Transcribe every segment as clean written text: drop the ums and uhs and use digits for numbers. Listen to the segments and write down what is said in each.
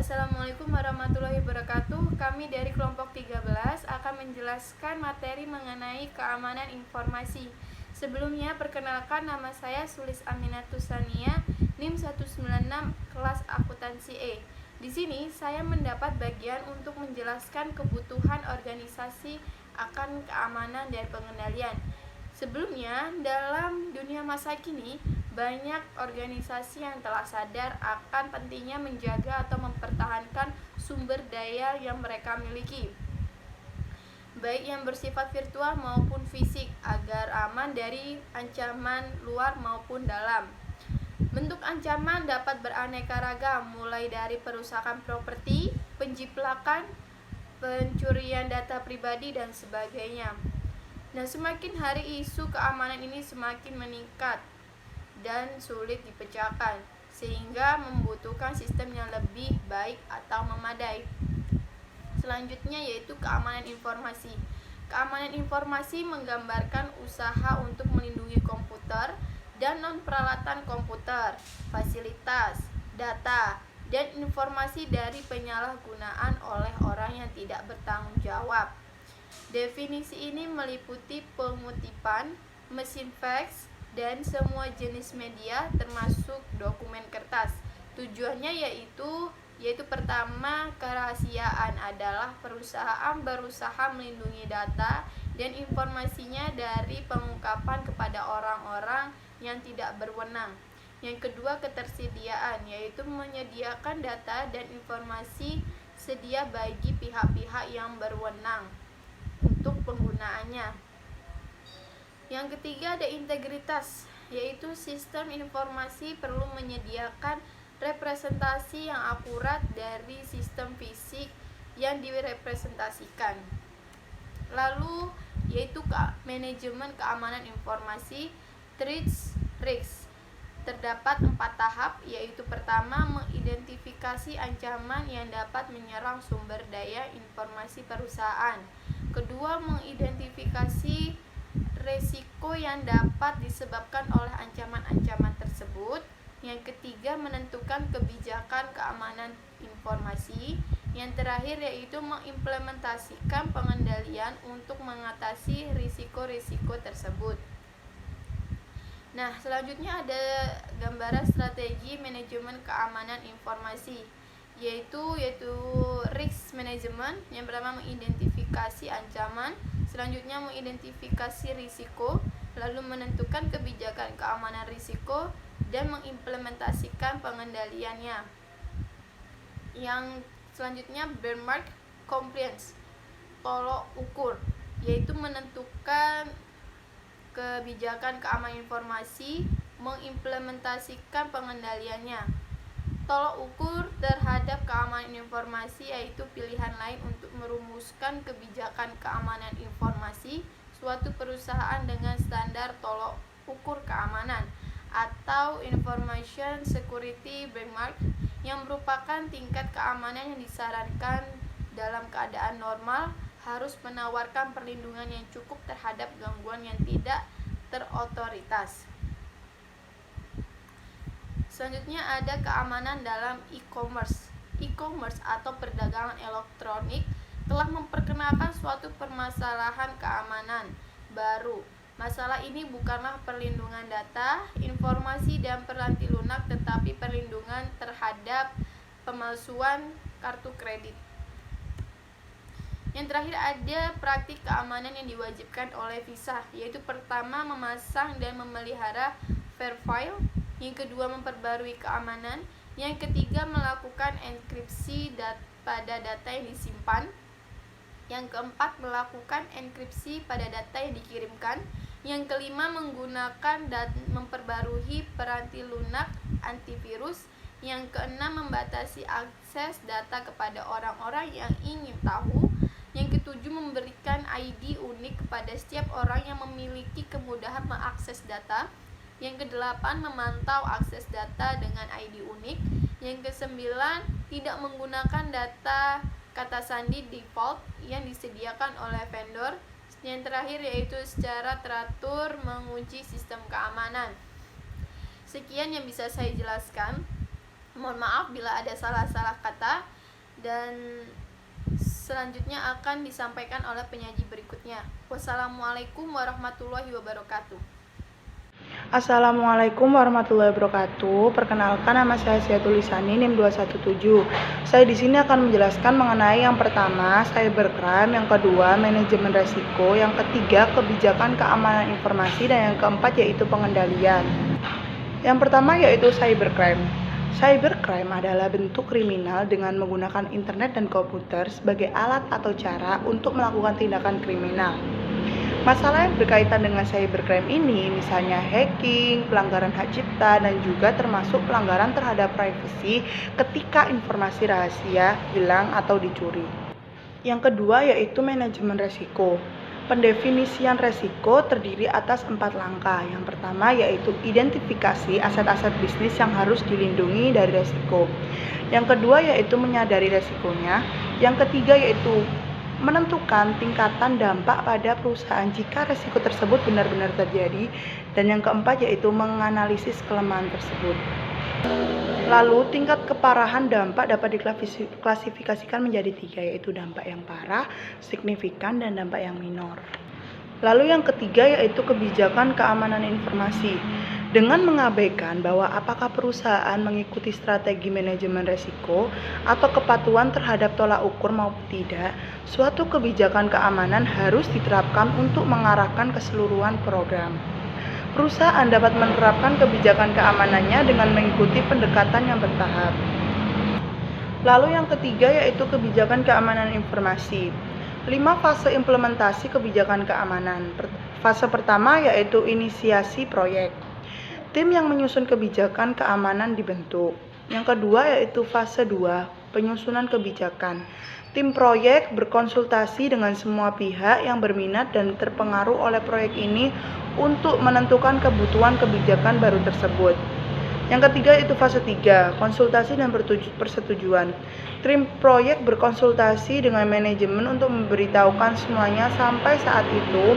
Assalamualaikum warahmatullahi wabarakatuh. Kami dari kelompok 13 akan menjelaskan materi mengenai keamanan informasi. Sebelumnya, perkenalkan, nama saya Sulis Aminatus Sania, NIM 196 kelas akuntansi E. Di sini saya mendapat bagian untuk menjelaskan kebutuhan organisasi akan keamanan dan pengendalian. Sebelumnya, dalam dunia masa kini, banyak organisasi yang telah sadar akan pentingnya menjaga atau mempertahankan sumber daya yang mereka miliki, baik yang bersifat virtual maupun fisik, agar aman dari ancaman luar maupun dalam. Bentuk ancaman dapat beraneka ragam, mulai dari perusakan properti, penjiplakan, pencurian data pribadi, dan sebagainya. Nah, semakin hari isu keamanan ini semakin meningkat dan sulit dipecahkan, sehingga membutuhkan sistem yang lebih baik atau memadai. Selanjutnya yaitu keamanan informasi. Keamanan informasi menggambarkan usaha untuk melindungi komputer dan non-peralatan komputer, fasilitas, data, dan informasi dari penyalahgunaan oleh orang yang tidak bertanggung jawab. Definisi ini meliputi pengutipan, mesin fax, dan semua jenis media termasuk dokumen kertas. Tujuannya yaitu pertama, kerahasiaan adalah perusahaan berusaha melindungi data dan informasinya dari pengungkapan kepada orang-orang yang tidak berwenang. Yang kedua, ketersediaan, yaitu menyediakan data dan informasi sedia bagi pihak-pihak yang berwenang untuk penggunaannya. Yang ketiga, ada integritas, yaitu sistem informasi perlu menyediakan representasi yang akurat dari sistem fisik yang direpresentasikan. Lalu yaitu manajemen keamanan informasi, risks. Terdapat 4 tahap, yaitu pertama, mengidentifikasi ancaman yang dapat menyerang sumber daya informasi perusahaan. Kedua, mengidentifikasi resiko yang dapat disebabkan oleh ancaman-ancaman tersebut. Yang ketiga, menentukan kebijakan keamanan informasi. Yang terakhir yaitu mengimplementasikan pengendalian untuk mengatasi risiko-risiko tersebut. Nah, selanjutnya ada gambaran strategi manajemen keamanan informasi, yaitu risk management. Yang pertama, mengidentifikasi ancaman, selanjutnya mengidentifikasi risiko, lalu menentukan kebijakan keamanan risiko, dan mengimplementasikan pengendaliannya. Yang selanjutnya, benchmark compliance, tolok ukur, yaitu menentukan kebijakan keamanan informasi, mengimplementasikan pengendaliannya. Tolok ukur terhadap keamanan informasi yaitu pilihan lain untuk merumuskan kebijakan keamanan informasi suatu perusahaan dengan standar tolok ukur keamanan atau Information Security Benchmark, yang merupakan tingkat keamanan yang disarankan dalam keadaan normal, harus menawarkan perlindungan yang cukup terhadap gangguan yang tidak terotoritas. Selanjutnya ada keamanan dalam e-commerce. E-commerce atau perdagangan elektronik telah memperkenalkan suatu permasalahan keamanan baru. Masalah ini bukanlah perlindungan data, informasi, dan peranti lunak, tetapi perlindungan terhadap pemalsuan kartu kredit. Yang terakhir ada praktik keamanan yang diwajibkan oleh Visa, yaitu pertama, memasang dan memelihara Verifile. Yang kedua, memperbarui keamanan. Yang ketiga, melakukan enkripsi pada data yang disimpan. Yang keempat, melakukan enkripsi pada data yang dikirimkan. Yang kelima, menggunakan dan memperbarui peranti lunak antivirus. Yang keenam, membatasi akses data kepada orang-orang yang ingin tahu. Yang ketujuh, memberikan ID unik kepada setiap orang yang memiliki kemudahan mengakses data. Yang kedelapan, memantau akses data dengan ID unik. Yang kesembilan, tidak menggunakan data kata sandi default yang disediakan oleh vendor. Yang terakhir yaitu secara teratur menguji sistem keamanan. Sekian yang bisa saya jelaskan Mohon maaf bila ada salah-salah kata, dan selanjutnya akan disampaikan oleh penyaji berikutnya. Wassalamualaikum warahmatullahi wabarakatuh. Assalamualaikum warahmatullahi wabarakatuh. Perkenalkan, nama saya Siatul Lisani, NIM 217. Saya di sini akan menjelaskan mengenai yang pertama, cybercrime, yang kedua, manajemen resiko, yang ketiga, kebijakan keamanan informasi, dan yang keempat yaitu pengendalian. Yang pertama yaitu cybercrime. Cybercrime adalah bentuk kriminal dengan menggunakan internet dan komputer sebagai alat atau cara untuk melakukan tindakan kriminal. Masalah yang berkaitan dengan cybercrime ini misalnya hacking, pelanggaran hak cipta, dan juga termasuk pelanggaran terhadap privasi ketika informasi rahasia hilang atau dicuri. Yang kedua yaitu manajemen resiko. Pendefinisian resiko terdiri atas 4 langkah. Yang pertama yaitu identifikasi aset-aset bisnis yang harus dilindungi dari resiko. Yang kedua yaitu menyadari resikonya. Yang ketiga yaitu menentukan tingkatan dampak pada perusahaan jika resiko tersebut benar-benar terjadi, dan yang keempat yaitu menganalisis kelemahan tersebut. Lalu tingkat keparahan dampak dapat diklasifikasikan menjadi 3, yaitu dampak yang parah, signifikan, dan dampak yang minor. Lalu yang ketiga yaitu kebijakan keamanan informasi. Dengan mengabaikan bahwa apakah perusahaan mengikuti strategi manajemen risiko atau kepatuhan terhadap tolak ukur maupun tidak, suatu kebijakan keamanan harus diterapkan untuk mengarahkan keseluruhan program. Perusahaan dapat menerapkan kebijakan keamanannya dengan mengikuti pendekatan yang bertahap. Lalu yang ketiga yaitu kebijakan keamanan informasi. 5 fase implementasi kebijakan keamanan. Fase pertama yaitu inisiasi proyek. Tim yang menyusun kebijakan keamanan dibentuk. Yang kedua yaitu fase 2, penyusunan kebijakan. Tim proyek berkonsultasi dengan semua pihak yang berminat dan terpengaruh oleh proyek ini untuk menentukan kebutuhan kebijakan baru tersebut. Yang ketiga itu fase 3, konsultasi dan persetujuan. Tim proyek berkonsultasi dengan manajemen untuk memberitahukan semuanya sampai saat itu,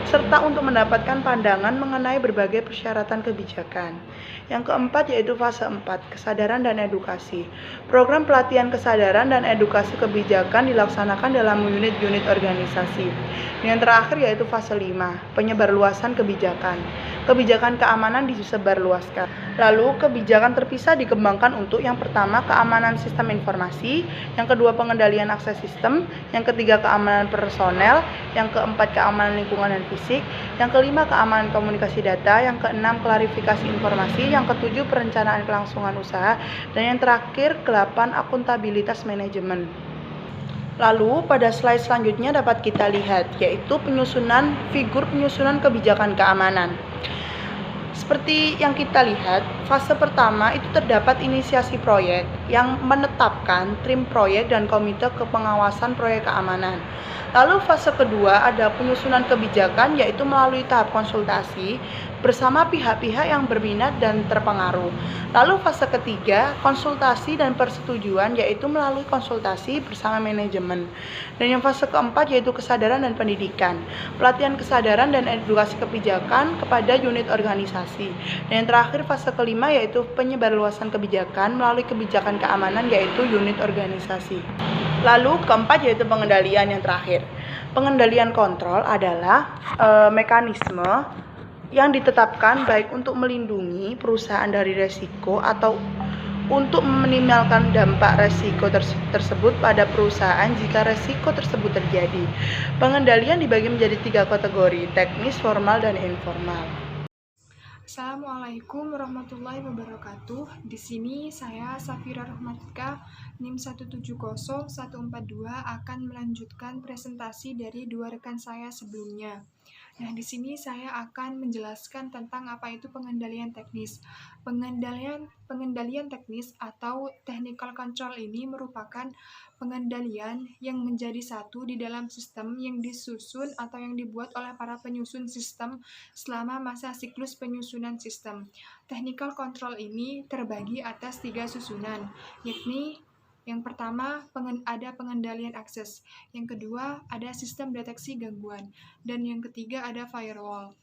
serta untuk mendapatkan pandangan mengenai berbagai persyaratan kebijakan. Yang keempat yaitu fase 4, kesadaran dan edukasi. Program pelatihan kesadaran dan edukasi kebijakan dilaksanakan dalam unit-unit organisasi. Yang terakhir yaitu fase 5, penyebarluasan kebijakan. Kebijakan keamanan disebarluaskan. Lalu kebijakan terpisah dikembangkan untuk yang pertama keamanan sistem informasi, yang kedua pengendalian akses sistem, yang ketiga keamanan personel, yang keempat keamanan lingkungan dan fisik, yang kelima keamanan komunikasi data, yang keenam klarifikasi informasi, yang ketujuh perencanaan kelangsungan usaha, dan yang terakhir ke-8 akuntabilitas manajemen. Lalu pada slide selanjutnya dapat kita lihat yaitu figur penyusunan kebijakan keamanan. Seperti yang kita lihat, fase pertama itu terdapat inisiasi proyek yang menetapkan tim proyek dan komite kepengawasan proyek keamanan. Lalu fase kedua ada penyusunan kebijakan yaitu melalui tahap konsultasi bersama pihak-pihak yang berminat dan terpengaruh. Lalu fase ketiga konsultasi dan persetujuan yaitu melalui konsultasi bersama manajemen. Dan yang fase keempat yaitu kesadaran dan pendidikan, pelatihan kesadaran dan edukasi kebijakan kepada unit organisasi. Dan yang terakhir fase kelima yaitu penyebarluasan kebijakan melalui kebijakan keamanan yaitu unit organisasi. Lalu keempat yaitu pengendalian yang terakhir. Pengendalian kontrol adalah mekanisme yang ditetapkan baik untuk melindungi perusahaan dari resiko atau untuk meminimalkan dampak resiko tersebut pada perusahaan jika resiko tersebut terjadi. Pengendalian dibagi menjadi 3 kategori, teknis, formal, dan informal. Assalamualaikum warahmatullahi wabarakatuh. Di sini saya Safira Rahmatika NIM 170142 akan melanjutkan presentasi dari 2 rekan saya sebelumnya. Nah, di sini saya akan menjelaskan tentang apa itu pengendalian teknis. Pengendalian teknis atau technical control ini merupakan pengendalian yang menjadi satu di dalam sistem yang disusun atau yang dibuat oleh para penyusun sistem selama masa siklus penyusunan sistem. Technical control ini terbagi atas 3 susunan, yakni yang pertama ada pengendalian akses, yang kedua ada sistem deteksi gangguan, dan yang ketiga ada firewall.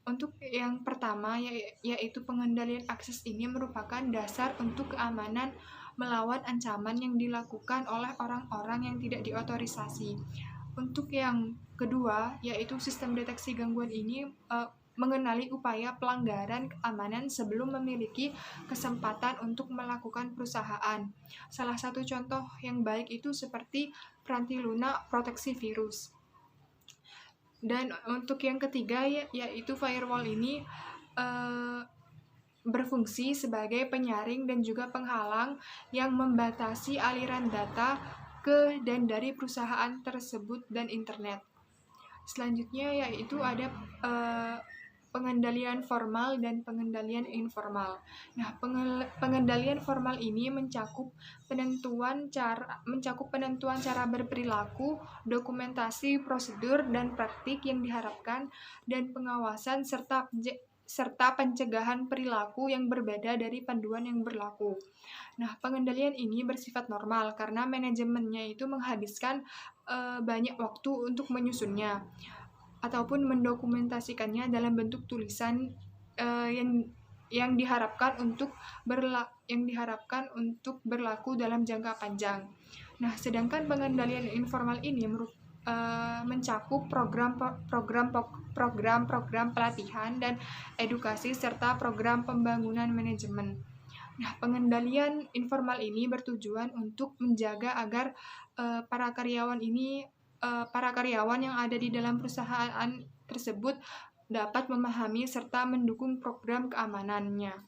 Untuk yang pertama yaitu pengendalian akses ini merupakan dasar untuk keamanan melawan ancaman yang dilakukan oleh orang-orang yang tidak diotorisasi. Untuk yang kedua yaitu sistem deteksi gangguan ini mengenali upaya pelanggaran keamanan sebelum memiliki kesempatan untuk melakukan perusahaan. Salah satu contoh yang baik itu seperti peranti lunak proteksi virus. Dan untuk yang ketiga yaitu firewall ini berfungsi sebagai penyaring dan juga penghalang yang membatasi aliran data ke dan dari perusahaan tersebut dan internet. Selanjutnya yaitu ada pengendalian formal dan pengendalian informal. Nah, pengendalian formal ini mencakup penentuan cara berperilaku, dokumentasi prosedur dan praktik yang diharapkan, dan pengawasan serta pencegahan perilaku yang berbeda dari panduan yang berlaku. Nah, pengendalian ini bersifat normal karena manajemennya itu menghabiskan banyak waktu untuk menyusunnya ataupun mendokumentasikannya dalam bentuk tulisan yang diharapkan untuk berlaku dalam jangka panjang. Nah, sedangkan pengendalian informal ini mencakup program pelatihan dan edukasi serta program pembangunan manajemen. Nah, pengendalian informal ini bertujuan untuk menjaga agar para karyawan yang ada di dalam perusahaan tersebut dapat memahami serta mendukung program keamanannya.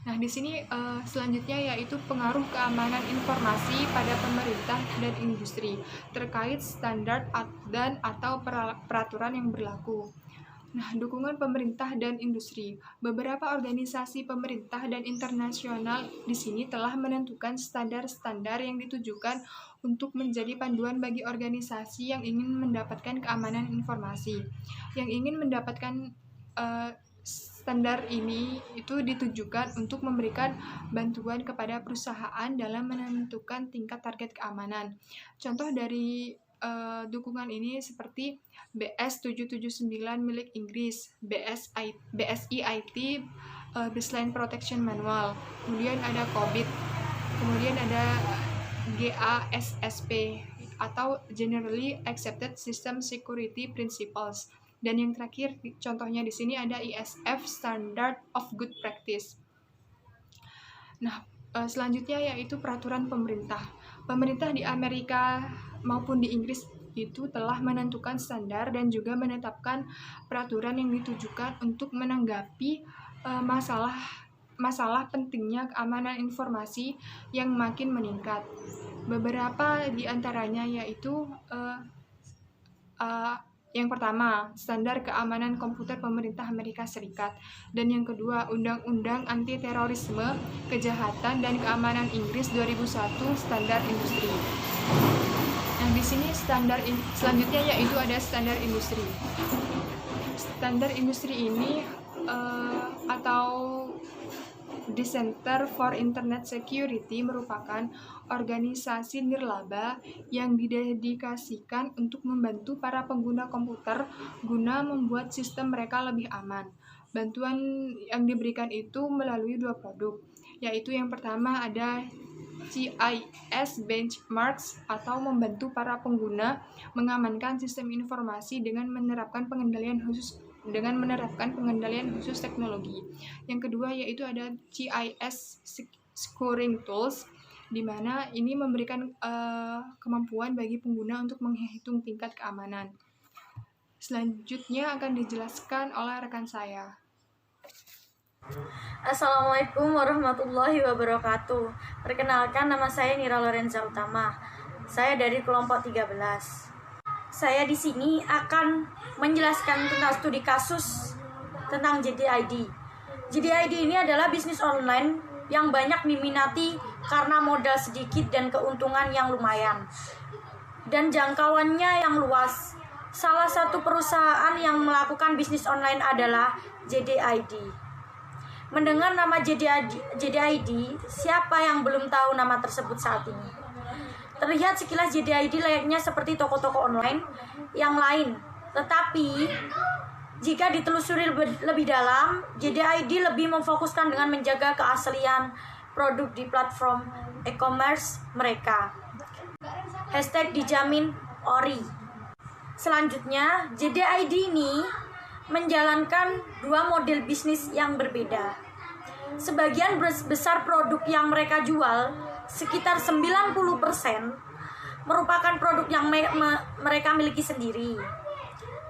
Nah, di sini selanjutnya yaitu pengaruh keamanan informasi pada pemerintah dan industri terkait standar dan atau peraturan yang berlaku. Nah, dukungan pemerintah dan industri. Beberapa organisasi pemerintah dan internasional di sini telah menentukan standar-standar yang ditujukan untuk menjadi panduan bagi organisasi yang ingin mendapatkan keamanan informasi. Yang ingin mendapatkan standar ini itu ditujukan untuk memberikan bantuan kepada perusahaan dalam menentukan tingkat target keamanan. Contoh dari dukungan ini seperti BS 779 milik Inggris, BSI IT Baseline Protection Manual, kemudian ada COVID, kemudian ada GASSP atau Generally Accepted System Security Principles, dan yang terakhir contohnya di sini ada ISF Standard of Good Practice. Nah, selanjutnya yaitu peraturan pemerintah. Pemerintah di Amerika maupun di Inggris itu telah menentukan standar dan juga menetapkan peraturan yang ditujukan untuk menanggapi masalah pentingnya keamanan informasi yang makin meningkat. Beberapa di antaranya yaitu yang pertama, standar keamanan komputer pemerintah Amerika Serikat, dan yang kedua, Undang-Undang Anti-Terorisme, Kejahatan dan Keamanan Inggris 2001, standar industri. Nah, di sini selanjutnya yaitu ada standar industri. Standar industri ini atau The Center for Internet Security merupakan organisasi nirlaba yang didedikasikan untuk membantu para pengguna komputer guna membuat sistem mereka lebih aman. Bantuan yang diberikan itu melalui 2 produk, yaitu yang pertama ada CIS Benchmarks atau membantu para pengguna mengamankan sistem informasi dengan menerapkan pengendalian khusus teknologi. Yang kedua yaitu ada CIS Scoring Tools, di mana ini memberikan kemampuan bagi pengguna untuk menghitung tingkat keamanan. Selanjutnya akan dijelaskan oleh rekan saya. Assalamualaikum warahmatullahi wabarakatuh. Perkenalkan, nama saya Nira Lorenza Utama. Saya dari kelompok 13. Saya di sini akan menjelaskan tentang studi kasus tentang JDID. JDID ini adalah bisnis online yang banyak diminati karena modal sedikit dan keuntungan yang lumayan, dan jangkauannya yang luas. Salah satu perusahaan yang melakukan bisnis online adalah JDID. Mendengar nama JDID, siapa yang belum tahu nama tersebut saat ini? Terlihat sekilas JDID layaknya seperti toko-toko online yang lain, tetapi Jika ditelusuri lebih dalam, JDID lebih memfokuskan dengan menjaga keaslian produk di platform e-commerce mereka. #dijamin ori. Selanjutnya, JDID ini menjalankan dua model bisnis yang berbeda. Sebagian besar produk yang mereka jual, sekitar 90%, merupakan produk yang mereka miliki sendiri.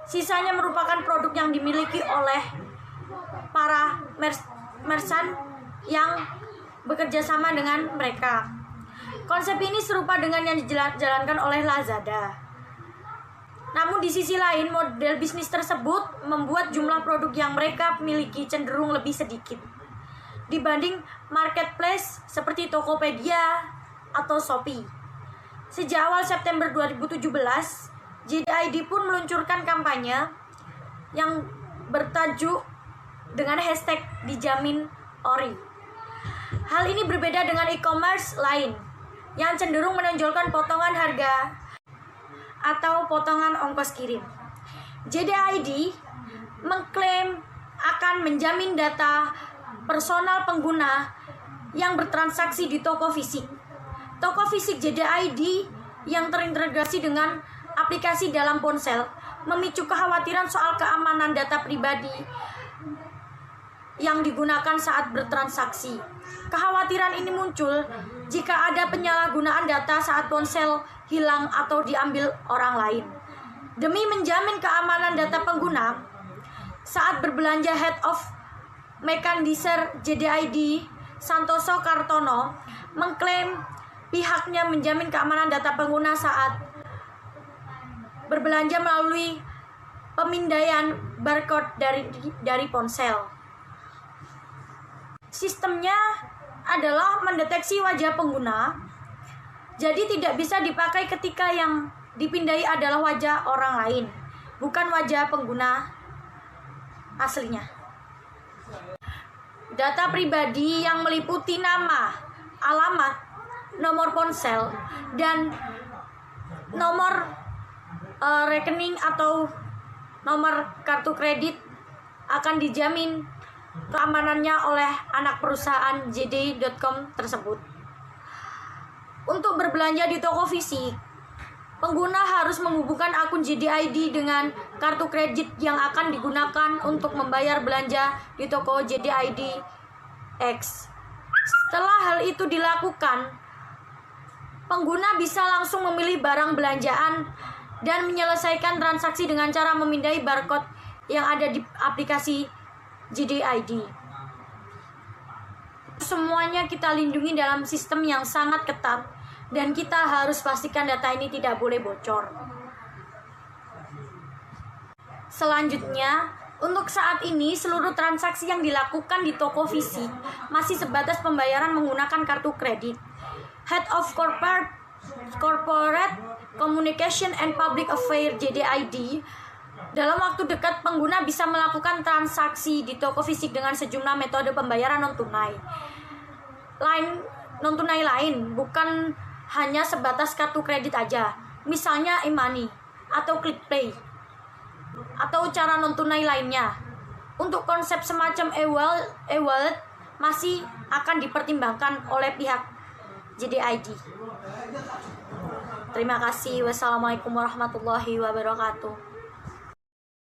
Sisanya merupakan produk yang dimiliki oleh para merchant yang bekerja sama dengan mereka. Konsep ini serupa dengan yang dijalankan oleh Lazada. Namun di sisi lain, model bisnis tersebut membuat jumlah produk yang mereka miliki cenderung lebih sedikit dibanding marketplace seperti Tokopedia atau Shopee. Sejak awal September 2017, JDID pun meluncurkan kampanye yang bertajuk dengan #dijamin ori. Hal ini berbeda dengan e-commerce lain yang cenderung menonjolkan potongan harga atau potongan ongkos kirim. JDID mengklaim akan menjamin data personal pengguna yang bertransaksi di toko fisik. Toko fisik JDID yang terintegrasi dengan aplikasi dalam ponsel memicu kekhawatiran soal keamanan data pribadi yang digunakan saat bertransaksi. Kekhawatiran ini muncul jika ada penyalahgunaan data saat ponsel hilang atau diambil orang lain. Demi menjamin keamanan data pengguna, saat berbelanja Head of Mekanisir JDID, Santoso Kartono, mengklaim pihaknya menjamin keamanan data pengguna saat berbelanja melalui pemindaian barcode dari ponsel. Sistemnya adalah mendeteksi wajah pengguna, jadi tidak bisa dipakai ketika yang dipindai adalah wajah orang lain, bukan wajah pengguna aslinya. Data pribadi yang meliputi nama, alamat, nomor ponsel, dan nomor rekening atau nomor kartu kredit akan dijamin keamanannya oleh anak perusahaan JD.com tersebut. Untuk berbelanja di toko fisik, pengguna harus menghubungkan akun JDID dengan kartu kredit yang akan digunakan untuk membayar belanja di toko JDID X. Setelah hal itu dilakukan, pengguna bisa langsung memilih barang belanjaan dan menyelesaikan transaksi dengan cara memindai barcode yang ada di aplikasi JDID. Semuanya kita lindungi dalam sistem yang sangat ketat, dan kita harus pastikan data ini tidak boleh bocor. Selanjutnya, untuk saat ini seluruh transaksi yang dilakukan di toko fisik masih sebatas pembayaran menggunakan kartu kredit. Head of Corporate Communication and Public Affairs JDID, dalam waktu dekat pengguna bisa melakukan transaksi di toko fisik dengan sejumlah metode pembayaran non-tunai lain, bukan hanya sebatas kartu kredit aja, misalnya e-money atau ClickPay atau cara non-tunai lainnya. Untuk konsep semacam e-wallet masih akan dipertimbangkan oleh pihak JDID. Terima kasih. Wassalamualaikum warahmatullahi wabarakatuh.